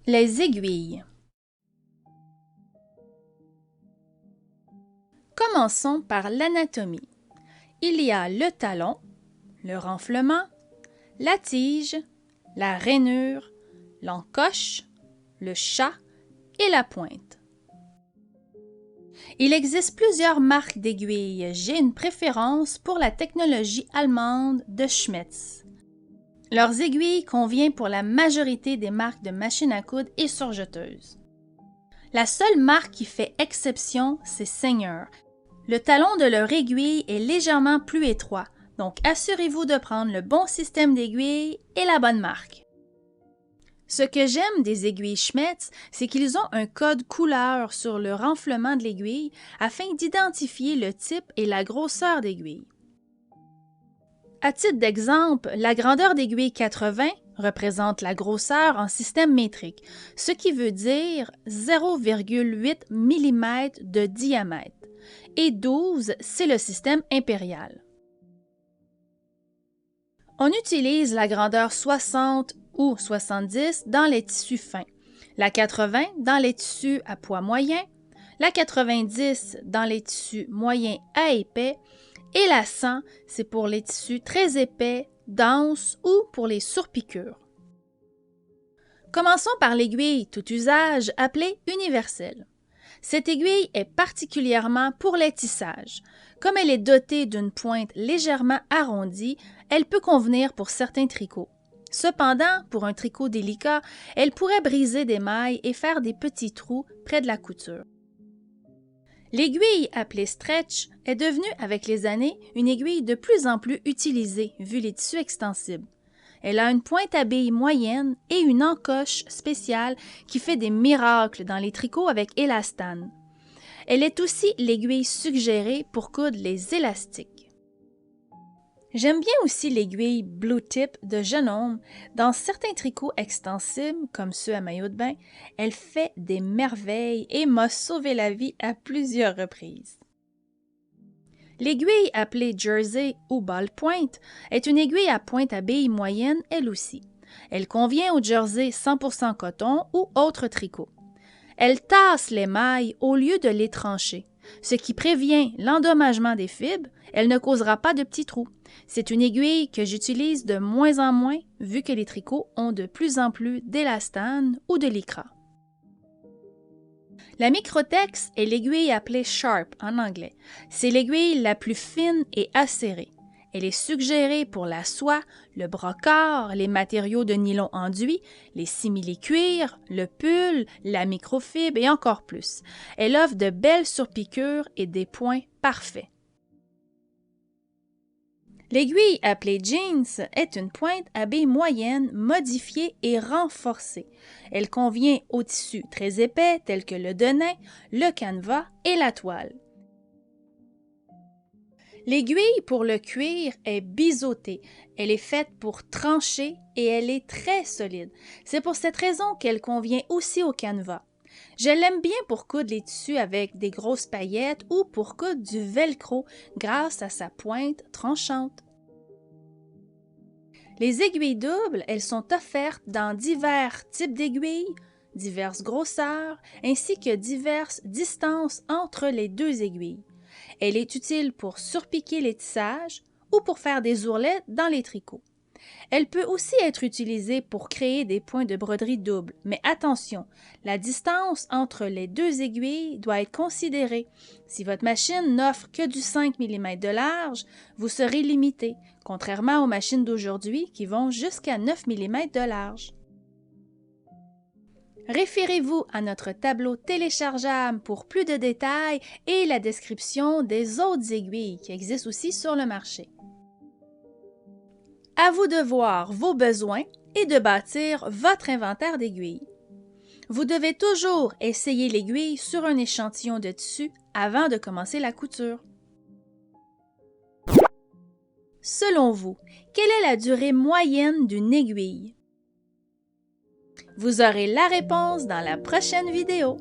Les aiguilles. Commençons par l'anatomie. Il y a le talon, le renflement, la tige, la rainure, l'encoche, le chat et la pointe. Il existe plusieurs marques d'aiguilles. J'ai une préférence pour la technologie allemande de Schmetz. Leurs aiguilles conviennent pour la majorité des marques de machines à coudre et surjeteuses. La seule marque qui fait exception, c'est Singer. Le talon de leur aiguille est légèrement plus étroit, donc assurez-vous de prendre le bon système d'aiguille et la bonne marque. Ce que j'aime des aiguilles Schmetz, c'est qu'ils ont un code couleur sur le renflement de l'aiguille afin d'identifier le type et la grosseur d'aiguille. À titre d'exemple, la grandeur d'aiguille 80 représente la grosseur en système métrique, ce qui veut dire 0,8 mm de diamètre, et 12, c'est le système impérial. On utilise la grandeur 60 ou 70 dans les tissus fins, la 80 dans les tissus à poids moyen, la 90 dans les tissus moyens à épais, et la 100, c'est pour les tissus très épais, denses ou pour les surpiqûres. Commençons par l'aiguille tout usage appelée universelle. Cette aiguille est particulièrement pour les tissages. Comme elle est dotée d'une pointe légèrement arrondie, elle peut convenir pour certains tricots. Cependant, pour un tricot délicat, elle pourrait briser des mailles et faire des petits trous près de la couture. L'aiguille appelée stretch est devenue avec les années une aiguille de plus en plus utilisée vu les tissus extensibles. Elle a une pointe à billes moyenne et une encoche spéciale qui fait des miracles dans les tricots avec élastane. Elle est aussi l'aiguille suggérée pour coudre les élastiques. J'aime bien aussi l'aiguille Blue Tip de Genome. Dans certains tricots extensibles, comme ceux à maillot de bain, elle fait des merveilles et m'a sauvé la vie à plusieurs reprises. L'aiguille appelée Jersey ou ballpoint est une aiguille à pointe à billes moyenne elle aussi. Elle convient au jersey 100% coton ou autre tricot. Elle tasse les mailles au lieu de les trancher, ce qui prévient l'endommagement des fibres. Elle ne causera pas de petits trous. C'est une aiguille que j'utilise de moins en moins vu que les tricots ont de plus en plus d'élastane ou de lycra. La Microtex est l'aiguille appelée Sharp en anglais. C'est l'aiguille la plus fine et acérée. Elle est suggérée pour la soie, le brocart, les matériaux de nylon enduit, les simili-cuirs, le pull, la microfibre et encore plus. Elle offre de belles surpiqûres et des points parfaits. L'aiguille appelée Jeans est une pointe à billes moyenne modifiée et renforcée. Elle convient aux tissus très épais tels que le denim, le canevas et la toile. L'aiguille pour le cuir est biseautée. Elle est faite pour trancher et elle est très solide. C'est pour cette raison qu'elle convient aussi au canevas. Je l'aime bien pour coudre les tissus avec des grosses paillettes ou pour coudre du velcro grâce à sa pointe tranchante. Les aiguilles doubles, elles sont offertes dans divers types d'aiguilles, diverses grosseurs, ainsi que diverses distances entre les deux aiguilles. Elle est utile pour surpiquer les tissages ou pour faire des ourlets dans les tricots. Elle peut aussi être utilisée pour créer des points de broderie double, mais attention, la distance entre les deux aiguilles doit être considérée. Si votre machine n'offre que du 5 mm de large, vous serez limité, contrairement aux machines d'aujourd'hui qui vont jusqu'à 9 mm de large. Référez-vous à notre tableau téléchargeable pour plus de détails et la description des autres aiguilles qui existent aussi sur le marché. À vous de voir vos besoins et de bâtir votre inventaire d'aiguilles. Vous devez toujours essayer l'aiguille sur un échantillon de tissu avant de commencer la couture. Selon vous, quelle est la durée moyenne d'une aiguille? Vous aurez la réponse dans la prochaine vidéo.